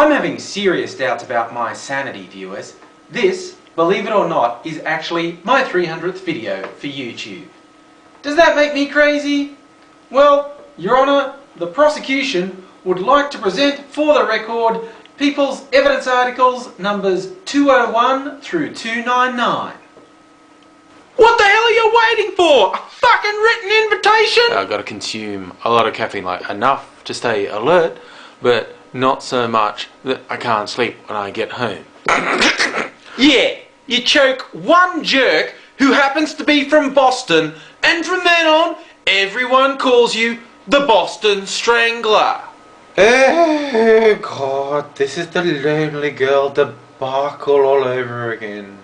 I'm having serious doubts about my sanity, viewers. This, believe it or not, is actually my 300th video for YouTube. Does that make me crazy? Well, Your Honour, the prosecution would like to present for the record People's Evidence Articles numbers 201 through 299. What the hell are you waiting for? A fucking written invitation? I've got to consume a lot of caffeine, like enough to stay alert, but not so much that I can't sleep when I get home. Yeah, you choke one jerk who happens to be from Boston, and from then on, everyone calls you the Boston Strangler. Oh God, this is the Lonely Girl debacle all over again.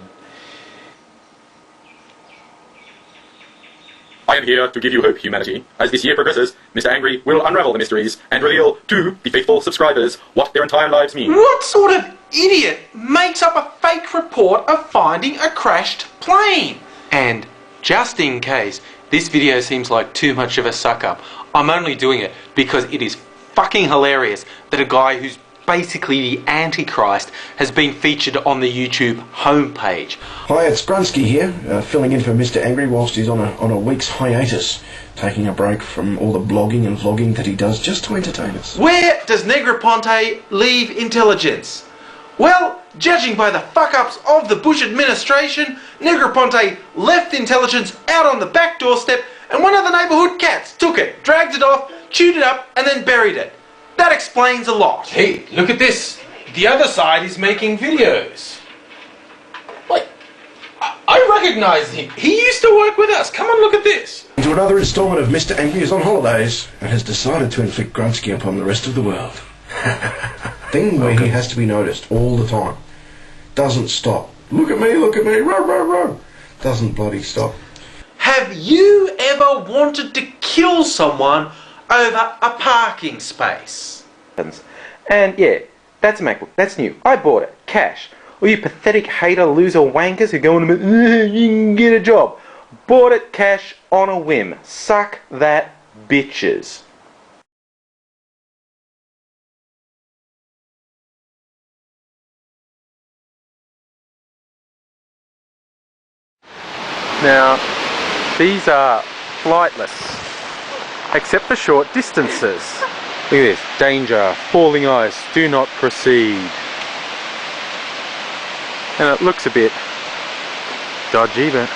I am here to give you hope, humanity. As this year progresses, Mr. Angry will unravel the mysteries and reveal to the faithful subscribers what their entire lives mean. What sort of idiot makes up a fake report of finding a crashed plane? And just in case this video seems like too much of a suck-up, I'm only doing it because it is fucking hilarious that a guy who's basically the Antichrist has been featured on the YouTube homepage. Hi, it's Grunsky here, filling in for Mr. Angry whilst he's on a week's hiatus, taking a break from all the blogging and vlogging that he does just to entertain us. Where does Negroponte leave intelligence? Well, judging by the fuck-ups of the Bush administration, Negroponte left intelligence out on the back doorstep, and one of the neighbourhood cats took it, dragged it off, chewed it up, and then buried it. That explains a lot. Hey, look at this. The other side is making videos. Wait, I recognise him. He used to work with us. Come on, look at this. Into another instalment of Mr. Angry is on holidays and has decided to inflict Grunsky upon the rest of the world. Thing where he has to be noticed all the time. Doesn't stop. Look at me, row, row, row. Doesn't bloody stop. Have you ever wanted to kill someone over a parking space? And yeah, that's a MacBook. That's new. I bought it. Cash. All you pathetic hater loser wankers who go on about, you can get a job. Bought it cash on a whim. Suck that, bitches. Now, these are flightless, except for short distances. Look at this. Danger, falling ice, do not proceed. And it looks a bit dodgy, but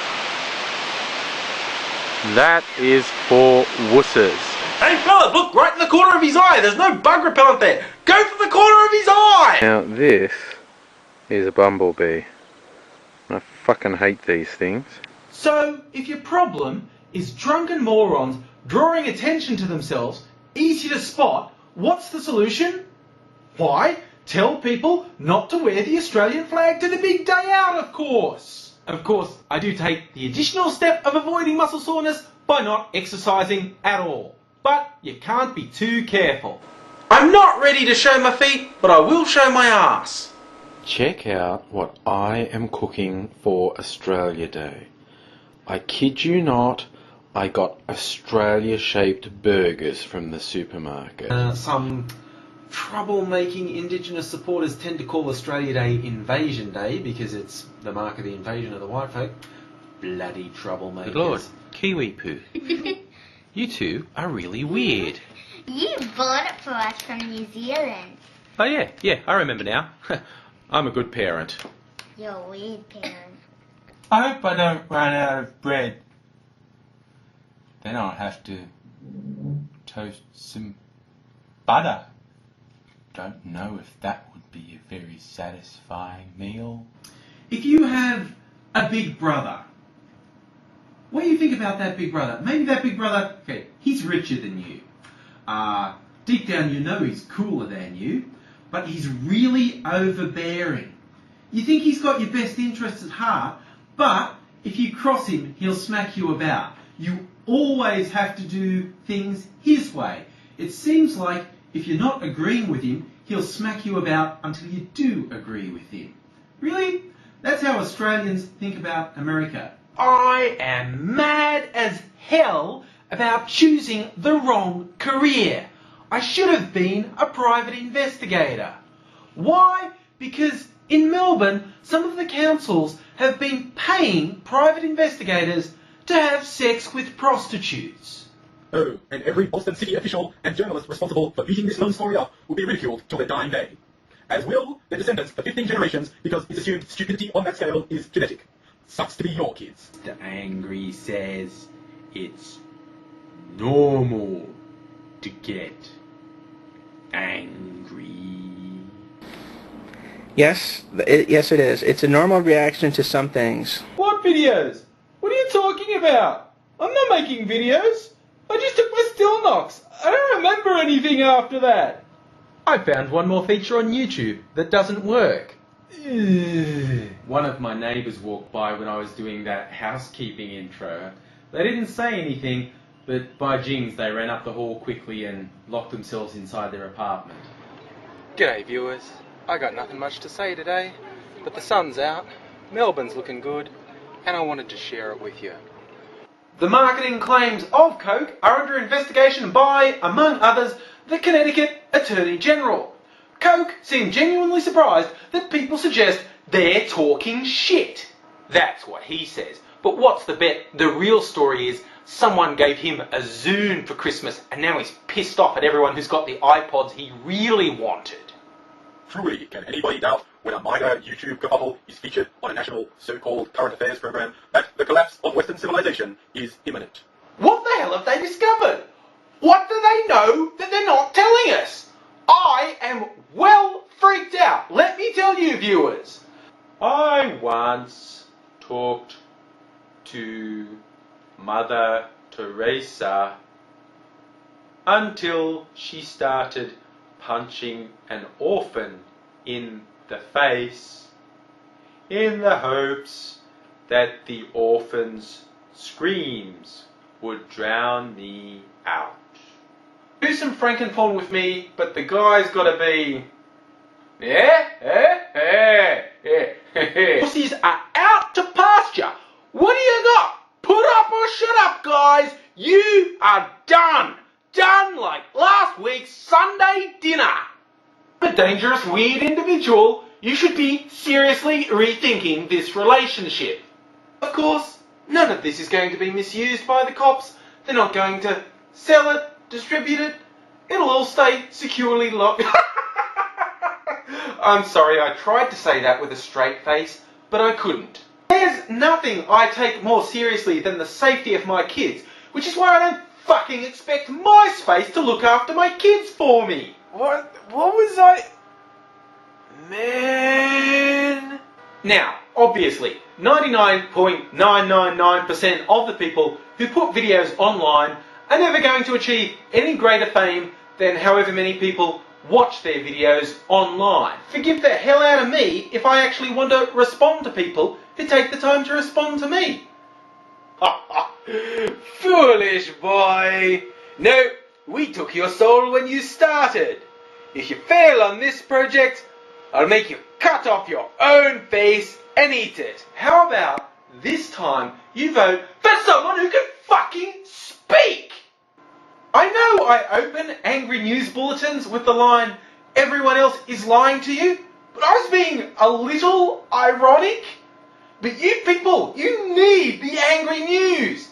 that is for wusses. Hey fella, look right in the corner of his eye. There's no bug repellent there. Go for the corner of his eye. Now this is a bumblebee. I fucking hate these things. So, if your problem is drunken morons drawing attention to themselves, easy to spot, what's the solution? Why, tell people not to wear the Australian flag to the big day out, of course. Of course, I do take the additional step of avoiding muscle soreness by not exercising at all. But you can't be too careful. I'm not ready to show my feet, but I will show my ass. Check out what I am cooking for Australia Day. I kid you not, I got Australia-shaped burgers from the supermarket. Some troublemaking Indigenous supporters tend to call Australia Day Invasion Day because it's the mark of the invasion of the white folk. Bloody troublemakers. Good Lord, Kiwi poo. You two are really weird. You bought it for us from New Zealand. Oh yeah, I remember now. I'm a good parent. You're a weird parent. I hope I don't run out of bread. Then I'll have to toast some butter. Don't know if that would be a very satisfying meal. If you have a big brother, what do you think about that big brother? Maybe that big brother, okay, he's richer than you. Deep down you know he's cooler than you, but he's really overbearing. You think he's got your best interests at heart, but if you cross him, he'll smack you about. You always have to do things his way. It seems like if you're not agreeing with him, he'll smack you about until you do agree with him. Really? That's how Australians think about America. I am mad as hell about choosing the wrong career. I should have been a private investigator. Why? Because in Melbourne, some of the councils have been paying private investigators to have sex with prostitutes. Oh, and every Boston City official and journalist responsible for beating this lone story up will be ridiculed till their dying day. As will their descendants for 15 generations, because it's assumed stupidity on that scale is genetic. Sucks to be your kids. The Angry says it's normal to get angry. Yes, yes it is. It's a normal reaction to some things. What videos? What are you talking about? I'm not making videos. I just took my still knocks. I don't remember anything after that. I found one more feature on YouTube that doesn't work. One of my neighbours walked by when I was doing that housekeeping intro. They didn't say anything, but by jings they ran up the hall quickly and locked themselves inside their apartment. G'day viewers. I got nothing much to say today, but the sun's out, Melbourne's looking good, and I wanted to share it with you. The marketing claims of Coke are under investigation by, among others, the Connecticut Attorney General. Coke seemed genuinely surprised that people suggest they're talking shit. That's what he says. But what's the bet? The real story is someone gave him a Zune for Christmas and now he's pissed off at everyone who's got the iPods he really wanted. Truly, can anybody doubt when a minor YouTube kerfuffle is featured on a national so-called current affairs program that the collapse of Western civilization is imminent? What the hell have they discovered? What do they know that they're not telling us? I am well freaked out, let me tell you viewers. I once talked to Mother Teresa until she started punching an orphan in the face in the hopes that the orphan's screams would drown me out. Do some frankenphone with me, but the guy's gotta be... Pussies are out to pasture. What do you got? Put up or shut up, guys. You are done. Done like last week's Sunday dinner. A dangerous, weird individual. You should be seriously rethinking this relationship. Of course, none of this is going to be misused by the cops. They're not going to sell it, distribute it. It'll all stay securely locked. I'm sorry, I tried to say that with a straight face, but I couldn't. There's nothing I take more seriously than the safety of my kids, which is why I don't fucking expect MySpace to look after my kids for me. What was I... Man... Now, obviously, 99.999% of the people who put videos online are never going to achieve any greater fame than however many people watch their videos online. Forgive the hell out of me if I actually want to respond to people who take the time to respond to me. Foolish boy. No, we took your soul when you started. If you fail on this project, I'll make you cut off your own face and eat it. How about this time you vote for someone who can fucking speak? I know I open angry news bulletins with the line, everyone else is lying to you, but I was being a little ironic. But you people, you need the angry news.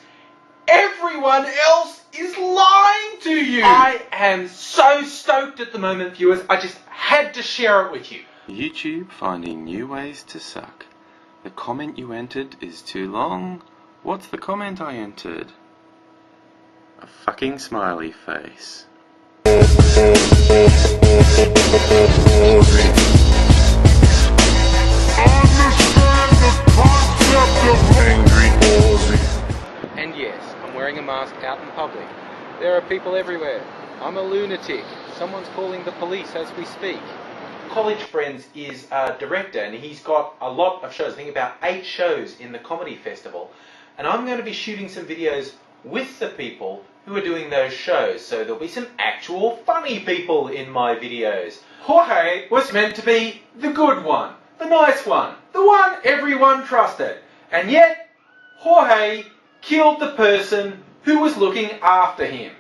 Everyone else is lying to you. I am so stoked at the moment, viewers. I just had to share it with you. YouTube finding new ways to suck. The comment you entered is too long. What's the comment I entered? A fucking smiley face. And yes, I'm wearing a mask out in public. There are people everywhere. I'm a lunatic. Someone's calling the police as we speak. College Friends is a director and he's got a lot of shows, I think about 8 shows in the comedy festival. And I'm going to be shooting some videos with the people who are doing those shows. So there'll be some actual funny people in my videos. Jorge was meant to be the good one, the nice one, the one everyone trusted. And yet, Jorge killed the person who was looking after him.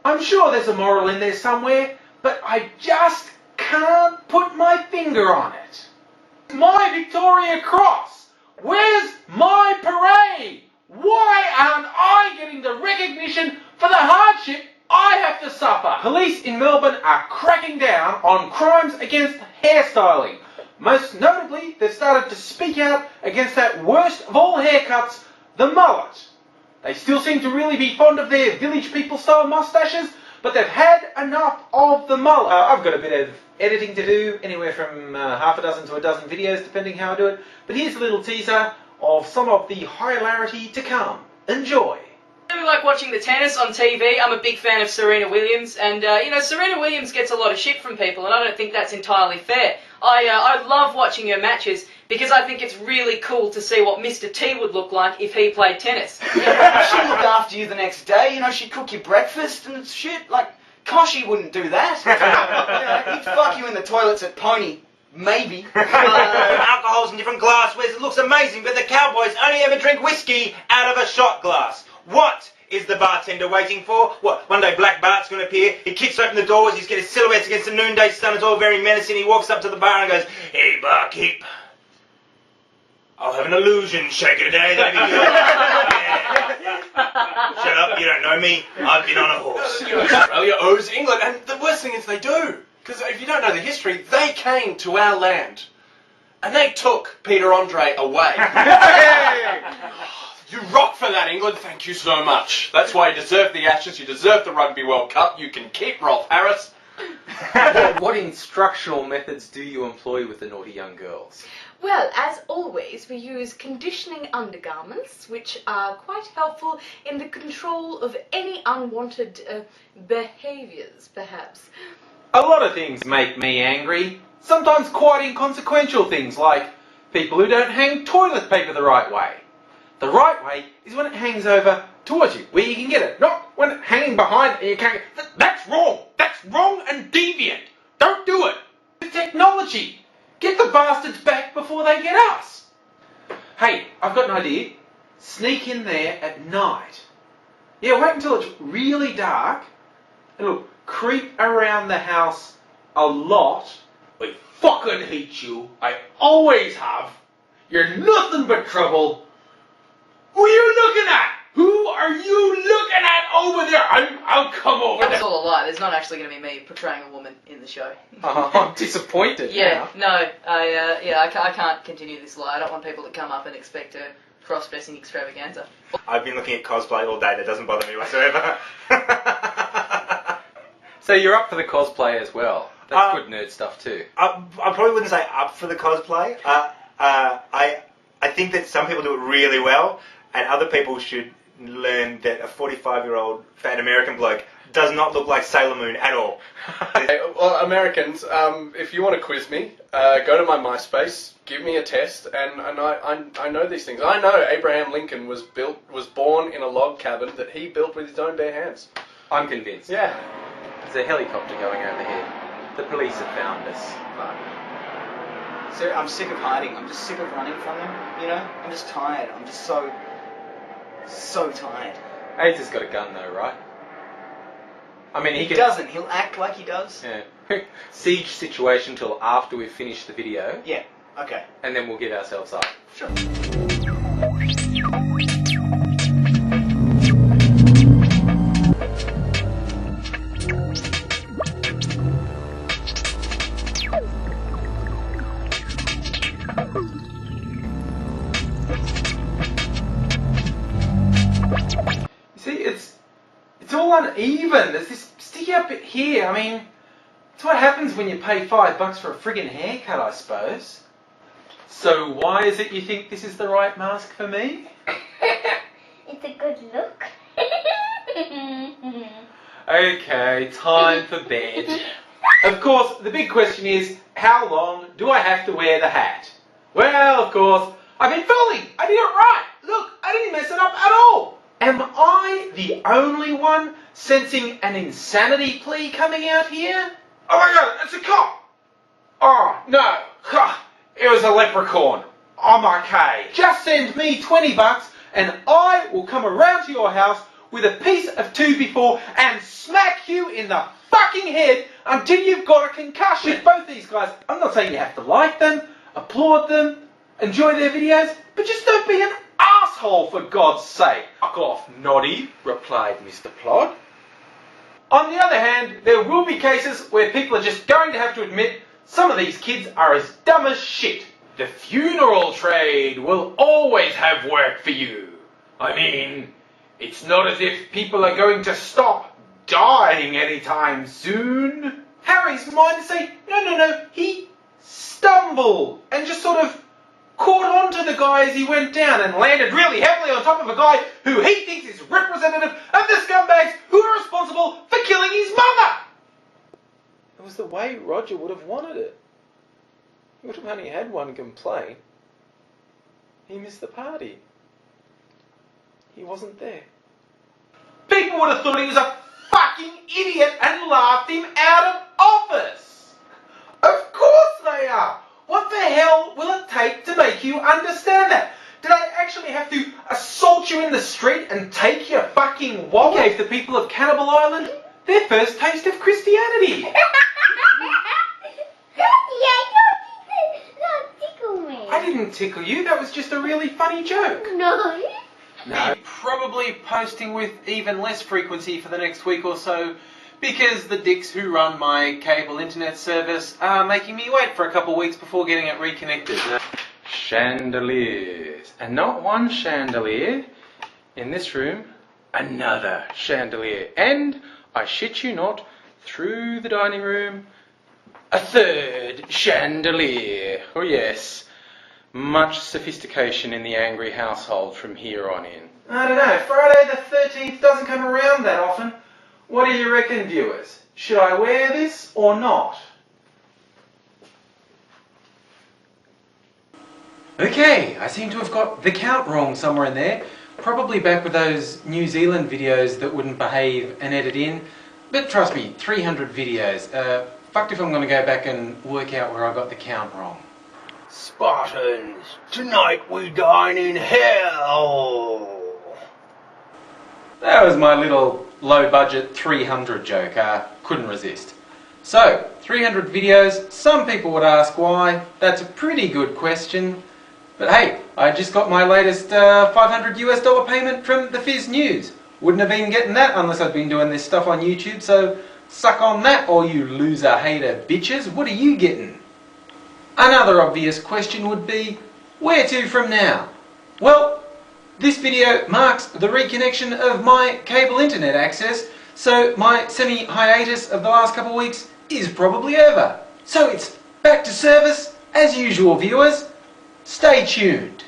I'm sure there's a moral in there somewhere, but I just can't put my finger on it. My Victoria Cross? Where's my parade? Why aren't I getting the recognition for the hardship I have to suffer? Police in Melbourne are cracking down on crimes against hairstyling. Most notably, they've started to speak out against that worst of all haircuts, the mullet. They still seem to really be fond of their village people style moustaches, but they've had enough of the mullet. I've got a bit of editing to do, anywhere from half a dozen to a dozen videos, depending how I do it. But here's a little teaser of some of the hilarity to come. Enjoy. I really like watching the tennis on TV. I'm a big fan of Serena Williams, and Serena Williams gets a lot of shit from people, and I don't think that's entirely fair. I love watching her matches because I think it's really cool to see what Mr. T would look like if he played tennis. She'd look after you the next day, she'd cook you breakfast and shit. Like, Koshy wouldn't do that. He'd fuck you in the toilets at Pony. Maybe. Alcohol's in different glasswares. It looks amazing, but the Cowboys only ever drink whiskey out of a shot glass. What is the bartender waiting for? What, one day Black Bart's going to appear, he kicks open the doors, he's got his silhouettes against the noonday sun, it's all very menacing, he walks up to the bar and goes, "Hey, barkeep, I'll have an illusion shaker today, that'll be good." Yeah. Shut up, you don't know me, I've been on a horse. Australia owes England, and the worst thing is they do. Because if you don't know the history, they came to our land, and they took Peter Andre away. You rock for that, England. Thank you so much. That's why you deserve the Ashes. You deserve the Rugby World Cup. You can keep Rolf Harris. What instructional methods do you employ with the naughty young girls? Well, as always, we use conditioning undergarments, which are quite helpful in the control of any unwanted behaviours, perhaps. A lot of things make me angry. Sometimes quite inconsequential things, like people who don't hang toilet paper the right way. The right way is when it hangs over towards you, where you can get it, not when it's hanging behind and you can't get it. That's wrong! That's wrong and deviant! Don't do it! It's technology! Get the bastards back before they get us! Hey, I've got an idea. Sneak in there at night. Yeah, wait until it's really dark, and look, creep around the house a lot. I fucking hate you. I always have. You're nothing but trouble. Who are you looking at? Who are you looking at over there? I'll come over there. It's all a lie. There's not actually going to be me portraying a woman in the show. Oh, I'm disappointed. Yeah, no, I can't continue this lie. I don't want people to come up and expect a cross-dressing extravaganza. I've been looking at cosplay all day. That doesn't bother me whatsoever. So you're up for the cosplay as well. That's good nerd stuff too. I probably wouldn't say up for the cosplay. I think that some people do it really well, and other people should learn that a 45-year-old fat American bloke does not look like Sailor Moon at all. Well, Americans, if you want to quiz me, go to my MySpace, give me a test, and I know these things. I know Abraham Lincoln was born in a log cabin that he built with his own bare hands. I'm convinced. Yeah. There's a helicopter going overhead. The police have found us. So I'm sick of hiding. I'm just sick of running from them, I'm just tired. I'm just so tired. AIDS has got a gun though, right? I mean, He doesn't. He'll act like he does. Yeah. Siege situation till after we've finished the video. Yeah, okay. And then we'll give ourselves up. Sure. You see, it's all uneven. There's this sticky up bit here. I mean, it's what happens when you pay $5 for a friggin' haircut, I suppose. So why is it you think this is the right mask for me? It's a good look. Okay, time for bed. Of course, the big question is, how long do I have to wear the hat? Well, of course, I've been fooling. I did it right. Look, I didn't mess it up at all. Am I the only one sensing an insanity plea coming out here? Oh my god, it's a cop! Oh, no. It was a leprechaun. I'm okay. Just send me $20 and I will come around to your house with a piece of 2x4 and smack you in the fucking head until you've got a concussion. With both these guys, I'm not saying you have to like them, applaud them, enjoy their videos, but just don't be an asshole for God's sake. Fuck off, Noddy, replied Mr. Plod. On the other hand, there will be cases where people are just going to have to admit some of these kids are as dumb as shit. The funeral trade will always have work for you. I mean, it's not as if people are going to stop dying anytime soon. Harry's mind to say, no, he stumbled and just sort of caught on to the guy as he went down and landed really heavily on top of a guy who he thinks is representative of the scumbags who are responsible for killing his mother. It was the way Roger would have wanted it. He would have only had one complaint. He missed the party. He wasn't there. People would have thought he was a fucking idiot and laughed him out of office. Of course they are. What the hell will it take to make you understand that? Did I actually have to assault you in the street and take your fucking wallet? Gave the people of Cannibal Island their first taste of Christianity. I didn't tickle you, that was just a really funny joke. No. No. Probably posting with even less frequency for the next week or so because the dicks who run my cable internet service are making me wait for a couple weeks before getting it reconnected. Chandeliers. And not one chandelier. In this room, another chandelier. And, I shit you not, through the dining room, a third chandelier. Oh yes. Much sophistication in the Angry household from here on in. I don't know, Friday the 13th doesn't come around that often. What do you reckon, viewers? Should I wear this or not? Okay, I seem to have got the count wrong somewhere in there. Probably back with those New Zealand videos that wouldn't behave and edit in. But trust me, 300 videos. Fucked if I'm going to go back and work out where I got the count wrong. Spartans, tonight we dine in hell. That was my little low-budget 300 joke. Couldn't resist. So, 300 videos. Some people would ask why. That's a pretty good question. But hey, I just got my latest $500 US payment from the Fizz News. Wouldn't have been getting that unless I'd been doing this stuff on YouTube, so suck on that, all you loser hater bitches. What are you getting? Another obvious question would be, where to from now? Well, this video marks the reconnection of my cable internet access, so my semi-hiatus of the last couple of weeks is probably over. So it's back to service as usual, viewers. Stay tuned.